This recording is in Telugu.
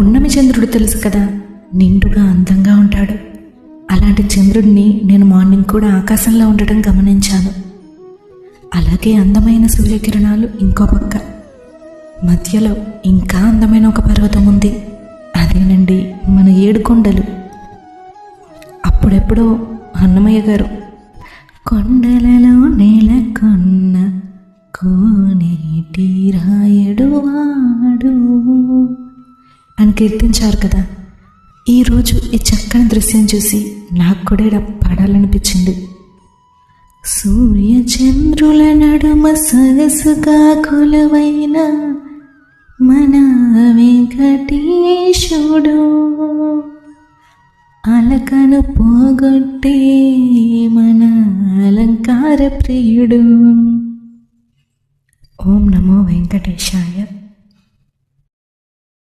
పున్నమి చంద్రుడు తెలుసు కదా, నిండుగా అందంగా ఉంటాడు. అలాంటి చంద్రుడిని నేను మార్నింగ్ కూడా ఆకాశంలో ఉండటం గమనించాను. అలాగే అందమైన సూర్యకిరణాలు ఇంకో పక్క, మధ్యలో ఇంకా అందమైన ఒక పర్వతం ఉంది. అదేనండి మన ఏడుకొండలు. అప్పుడెప్పుడో అన్నమయ్య గారు కొండలలో నెలకొన్న కోనేటి రాయడు వాడు అని కీర్తించారు కదా. ఈరోజు ఈ చక్కని దృశ్యం చూసి నాకు కూడా ఇలా పాడాలనిపించింది. సూర్య చంద్రుల నడుమ సరసుగా కొలువైన మన వెంకటేశుడు, అలకను పోగొట్టే మన అలంకార ప్రియుడు. ఓం నమో వెంకటేశాయ.